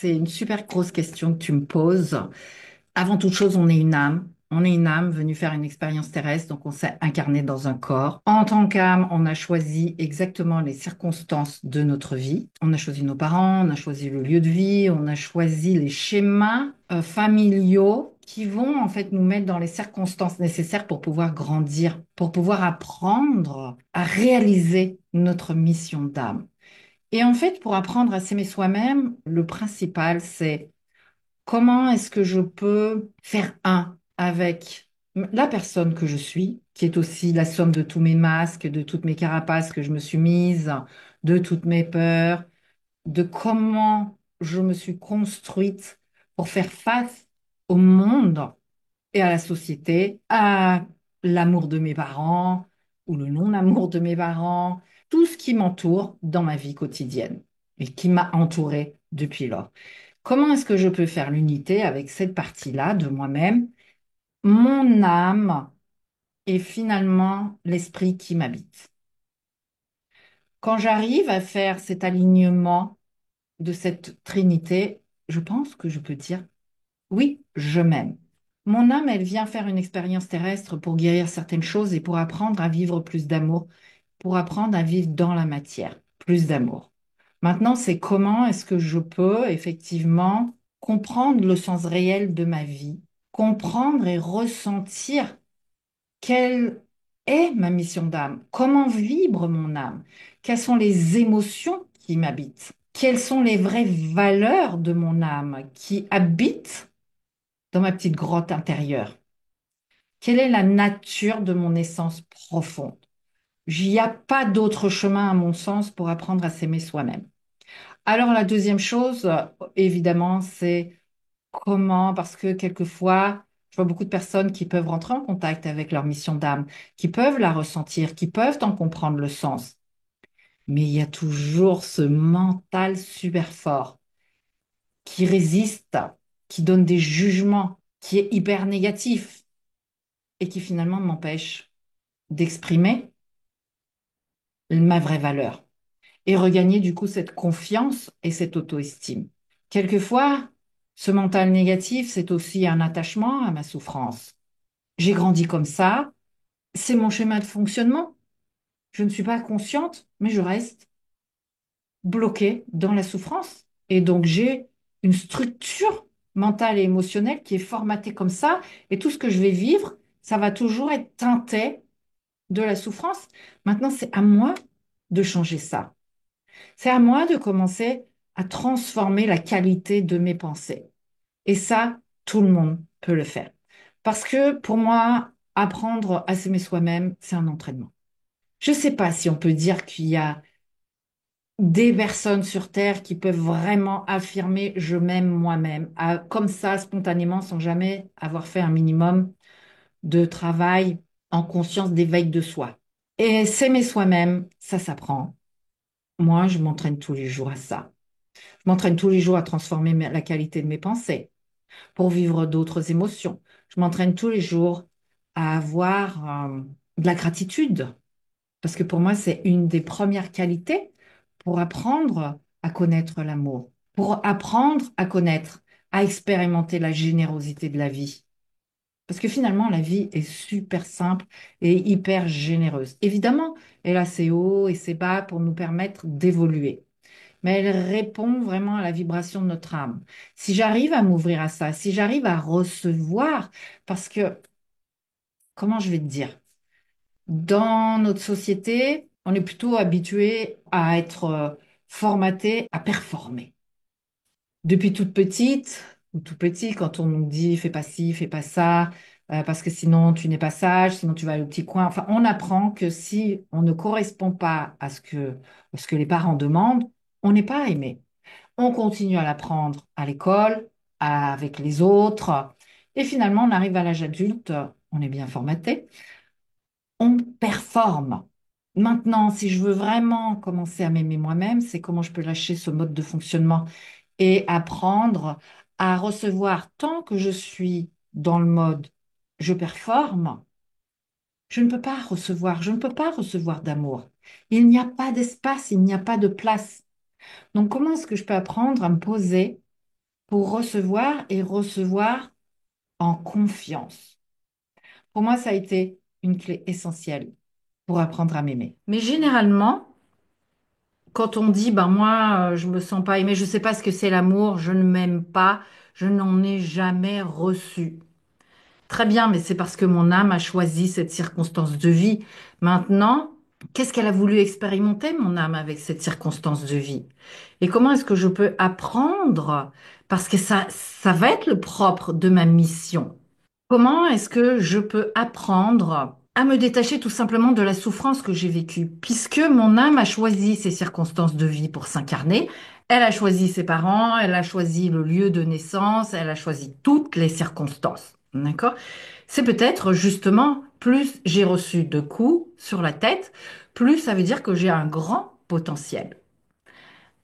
C'est une super grosse question que tu me poses. Avant toute chose, on est une âme. On est une âme venue faire une expérience terrestre, donc on s'est incarné dans un corps. En tant qu'âme, on a choisi exactement les circonstances de notre vie. On a choisi nos parents, on a choisi le lieu de vie, on a choisi les schémas familiaux qui vont en fait nous mettre dans les circonstances nécessaires pour pouvoir grandir, pour pouvoir apprendre à réaliser notre mission d'âme. Et en fait, pour apprendre à s'aimer soi-même, le principal, c'est comment est-ce que je peux faire un avec la personne que je suis, qui est aussi la somme de tous mes masques, de toutes mes carapaces que je me suis mises, de toutes mes peurs, de comment je me suis construite pour faire face au monde et à la société, à l'amour de mes parents ou le non-amour de mes parents, tout ce qui m'entoure dans ma vie quotidienne et qui m'a entourée depuis lors. Comment est-ce que je peux faire l'unité avec cette partie-là de moi-même, mon âme et finalement l'esprit qui m'habite? Quand j'arrive à faire cet alignement de cette trinité, je pense que je peux dire oui, je m'aime. Mon âme, elle vient faire une expérience terrestre pour guérir certaines choses et pour apprendre à vivre plus d'amour, pour apprendre à vivre dans la matière, plus d'amour. Maintenant, c'est comment est-ce que je peux effectivement comprendre le sens réel de ma vie, comprendre et ressentir quelle est ma mission d'âme, comment vibre mon âme, quelles sont les émotions qui m'habitent, quelles sont les vraies valeurs de mon âme qui habitent dans ma petite grotte intérieure. Quelle est la nature de mon essence profonde? Il n'y a pas d'autre chemin, à mon sens, pour apprendre à s'aimer soi-même. Alors, la deuxième chose, évidemment, c'est comment, parce que quelquefois, je vois beaucoup de personnes qui peuvent rentrer en contact avec leur mission d'âme, qui peuvent la ressentir, qui peuvent en comprendre le sens. Mais il y a toujours ce mental super fort qui résiste, qui donne des jugements, qui est hyper négatif et qui finalement m'empêche d'exprimer ma vraie valeur et regagner du coup cette confiance et cette auto-estime. Quelquefois, ce mental négatif, c'est aussi un attachement à ma souffrance. J'ai grandi comme ça, c'est mon schéma de fonctionnement. Je ne suis pas consciente, mais je reste bloquée dans la souffrance. Et donc j'ai une structure mentale et émotionnelle qui est formatée comme ça, et tout ce que je vais vivre, ça va toujours être teinté de la souffrance. Maintenant, c'est à moi de changer ça. C'est à moi de commencer à transformer la qualité de mes pensées. Et ça, tout le monde peut le faire. Parce que pour moi, apprendre à s'aimer soi-même, c'est un entraînement. Je ne sais pas si on peut dire qu'il y a des personnes sur Terre qui peuvent vraiment affirmer je m'aime moi-même, comme ça, spontanément, sans jamais avoir fait un minimum de travail en conscience d'éveil de soi. Et s'aimer soi-même, ça s'apprend. Moi, je m'entraîne tous les jours à ça. Je m'entraîne tous les jours à transformer la qualité de mes pensées pour vivre d'autres émotions. Je m'entraîne tous les jours à avoir de la gratitude, parce que pour moi, c'est une des premières qualités pour apprendre à connaître l'amour, pour apprendre à connaître, à expérimenter la générosité de la vie. Parce que finalement, la vie est super simple et hyper généreuse. Évidemment, elle a ses hauts et ses bas pour nous permettre d'évoluer, mais elle répond vraiment à la vibration de notre âme. Si j'arrive à m'ouvrir à ça, si j'arrive à recevoir, parce que, comment je vais te dire, dans notre société, on est plutôt habitué à être formaté à performer. Depuis toute petite ou tout petit, quand on nous dit fais pas ci, fais pas ça, parce que sinon tu n'es pas sage, sinon tu vas aller au petit coin. Enfin, on apprend que si on ne correspond pas à ce que les parents demandent, on n'est pas aimé. On continue à l'apprendre à l'école, avec les autres, et finalement on arrive à l'âge adulte, on est bien formaté, on performe. Maintenant, si je veux vraiment commencer à m'aimer moi-même, c'est comment je peux lâcher ce mode de fonctionnement et apprendre à recevoir tant que je suis dans le mode je performe, je ne peux pas recevoir, je ne peux pas recevoir d'amour. Il n'y a pas d'espace, il n'y a pas de place. Donc, comment est-ce que je peux apprendre à me poser pour recevoir et recevoir en confiance. Pour moi, ça a été une clé essentielle pour apprendre à m'aimer. Mais généralement, quand on dit, ben moi, je me sens pas aimée, je sais pas ce que c'est l'amour, je ne m'aime pas, je n'en ai jamais reçu. Très bien, mais c'est parce que mon âme a choisi cette circonstance de vie. Maintenant, qu'est-ce qu'elle a voulu expérimenter, mon âme, avec cette circonstance de vie? Et comment est-ce que je peux apprendre? Parce que ça va être le propre de ma mission. Comment est-ce que je peux apprendre à me détacher tout simplement de la souffrance que j'ai vécue, puisque mon âme a choisi ces circonstances de vie pour s'incarner. Elle a choisi ses parents, elle a choisi le lieu de naissance, elle a choisi toutes les circonstances. D'accord? C'est peut-être justement, plus j'ai reçu de coups sur la tête, plus ça veut dire que j'ai un grand potentiel.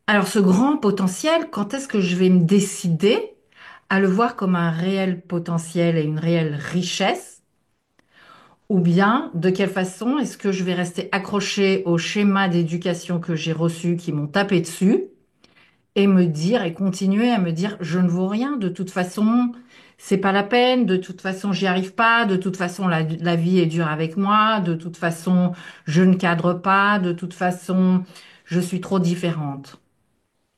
Alors ce grand potentiel, quand est-ce que je vais me décider à le voir comme un réel potentiel et une réelle richesse? Ou bien, de quelle façon est-ce que je vais rester accroché au schéma d'éducation que j'ai reçu, qui m'ont tapé dessus, et me dire, et continuer à me dire, je ne vaux rien, de toute façon, c'est pas la peine, de toute façon, j'y arrive pas, de toute façon, la vie est dure avec moi, de toute façon, je ne cadre pas, de toute façon, je suis trop différente.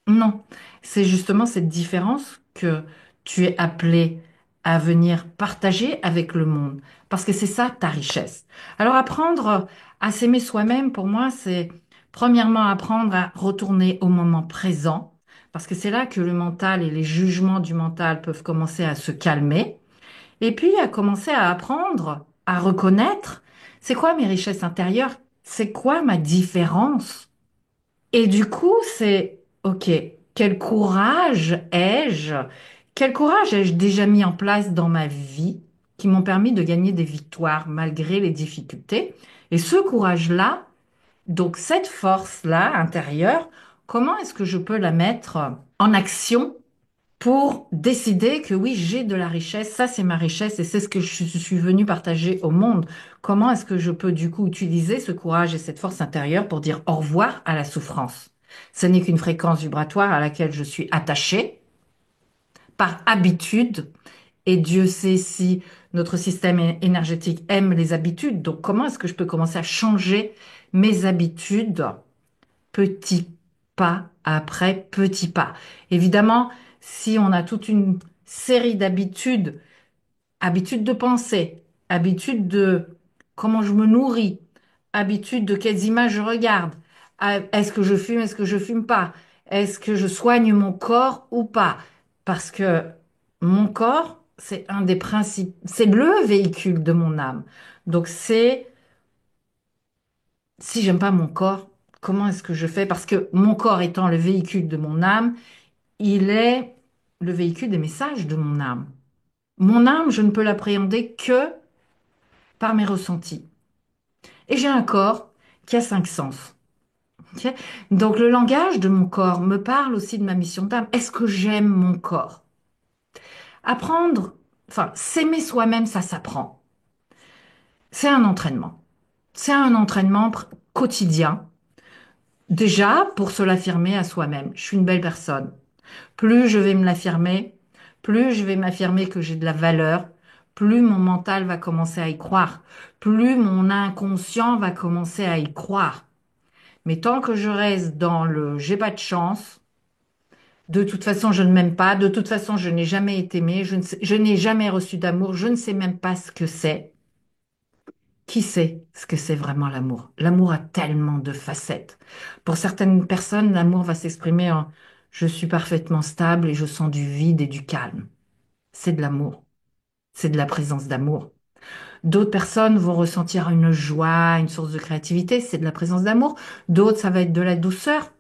Non, c'est justement cette différence que tu es appelé à venir partager avec le monde, parce que c'est ça ta richesse. Alors apprendre à s'aimer soi-même, pour moi, c'est premièrement apprendre à retourner au moment présent, parce que c'est là que le mental et les jugements du mental peuvent commencer à se calmer, et puis à commencer à apprendre à reconnaître, c'est quoi mes richesses intérieures, c'est quoi ma différence. Et du coup, c'est, OK, quel courage ai-je? Quel courage ai-je déjà mis en place dans ma vie qui m'ont permis de gagner des victoires malgré les difficultés? Et ce courage-là, donc cette force-là intérieure, comment est-ce que je peux la mettre en action pour décider que oui, j'ai de la richesse, ça c'est ma richesse et c'est ce que je suis venue partager au monde. Comment est-ce que je peux du coup utiliser ce courage et cette force intérieure pour dire au revoir à la souffrance? Ce n'est qu'une fréquence vibratoire à laquelle je suis attachée par habitude et Dieu sait si notre système énergétique aime les habitudes. Donc comment est-ce que je peux commencer à changer mes habitudes petit pas après petit pas. Évidemment, si on a toute une série d'habitudes, habitudes de pensée, habitudes de comment je me nourris, habitudes de quelles images je regarde, est-ce que je fume, est-ce que je fume pas, est-ce que je soigne mon corps ou pas, parce que mon corps, c'est un des principes, c'est le véhicule de mon âme. Donc c'est si j'aime pas mon corps, comment est-ce que je fais? Parce que mon corps étant le véhicule de mon âme, il est le véhicule des messages de mon âme. Mon âme, je ne peux l'appréhender que par mes ressentis. Et j'ai un corps qui a 5 sens. Ok. Donc le langage de mon corps me parle aussi de ma mission d'âme. Est-ce que j'aime mon corps? Apprendre, enfin, s'aimer soi-même, ça s'apprend. C'est un entraînement. C'est un entraînement quotidien. Déjà, pour se l'affirmer à soi-même. Je suis une belle personne. Plus je vais me l'affirmer, plus je vais m'affirmer que j'ai de la valeur, plus mon mental va commencer à y croire, plus mon inconscient va commencer à y croire. Mais tant que je reste dans le j'ai pas de chance, de toute façon je ne m'aime pas, de toute façon je n'ai jamais été aimée, je n'ai jamais reçu d'amour, je ne sais même pas ce que c'est. Qui sait ce que c'est vraiment l'amour? L'amour a tellement de facettes. Pour certaines personnes, l'amour va s'exprimer en je suis parfaitement stable et je sens du vide et du calme. C'est de l'amour. C'est de la présence d'amour. D'autres personnes vont ressentir une joie, une source de créativité, c'est de la présence d'amour. D'autres, ça va être de la douceur.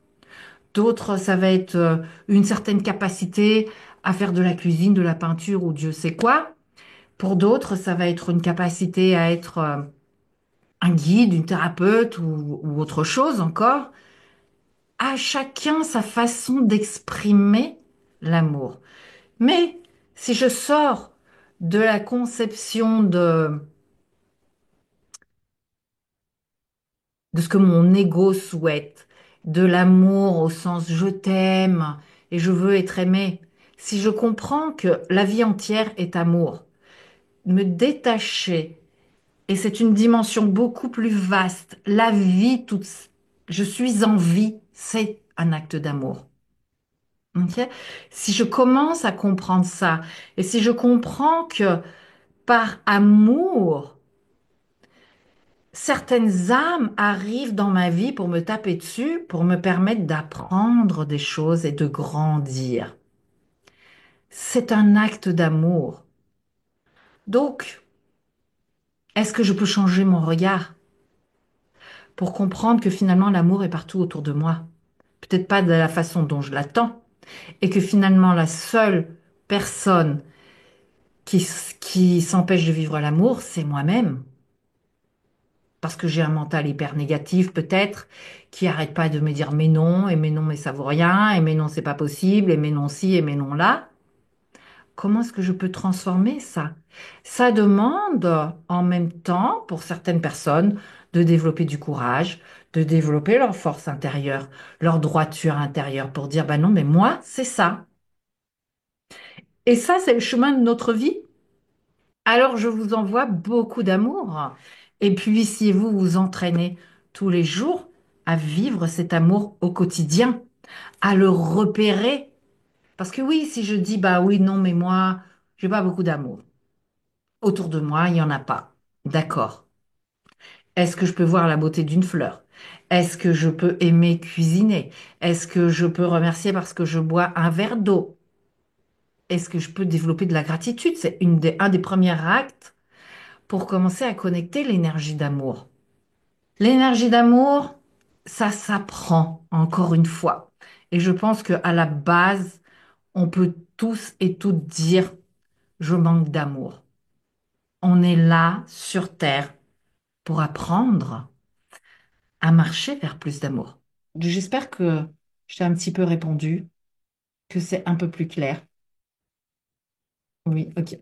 D'autres, ça va être une certaine capacité à faire de la cuisine, de la peinture ou Dieu sait quoi. Pour d'autres, ça va être une capacité à être un guide, une thérapeute ou autre chose encore. À chacun sa façon d'exprimer l'amour. Mais si je sors de la conception de ce que mon ego souhaite, de l'amour au sens je t'aime et je veux être aimé. Si je comprends que la vie entière est amour, me détacher, et c'est une dimension beaucoup plus vaste, la vie toute, je suis en vie, c'est un acte d'amour. Ok. Si je commence à comprendre ça, et si je comprends que par amour, certaines âmes arrivent dans ma vie pour me taper dessus, pour me permettre d'apprendre des choses et de grandir. C'est un acte d'amour. Donc, est-ce que je peux changer mon regard pour comprendre que finalement l'amour est partout autour de moi? Peut-être pas de la façon dont je l'attends, et que finalement la seule personne qui, qui s'empêche de vivre l'amour, c'est moi-même. Parce que j'ai un mental hyper négatif peut-être, qui arrête pas de me dire mais non, mais ça vaut rien, et mais non, c'est pas possible, et mais non, ci, et mais non, là. Comment est-ce que je peux transformer ça? Ça demande en même temps, pour certaines personnes, de développer du courage, de développer leur force intérieure, leur droiture intérieure pour dire, bah non, mais moi, c'est ça. Et ça, c'est le chemin de notre vie. Alors, je vous envoie beaucoup d'amour. Et puis, si vous vous entraînez tous les jours à vivre cet amour au quotidien, à le repérer. Parce que oui, si je dis, bah oui, non, mais moi, j'ai pas beaucoup d'amour. Autour de moi, il n'y en a pas. D'accord. Est-ce que je peux voir la beauté d'une fleur? Est-ce que je peux aimer cuisiner? Est-ce que je peux remercier parce que je bois un verre d'eau? Est-ce que je peux développer de la gratitude? C'est un des premiers actes pour commencer à connecter l'énergie d'amour. L'énergie d'amour, ça s'apprend encore une fois. Et je pense qu'à la base, on peut tous et toutes dire, je manque d'amour. On est là sur Terre pour apprendre à marcher vers plus d'amour. J'espère que je t'ai un petit peu répondu, que c'est un peu plus clair. Oui, ok.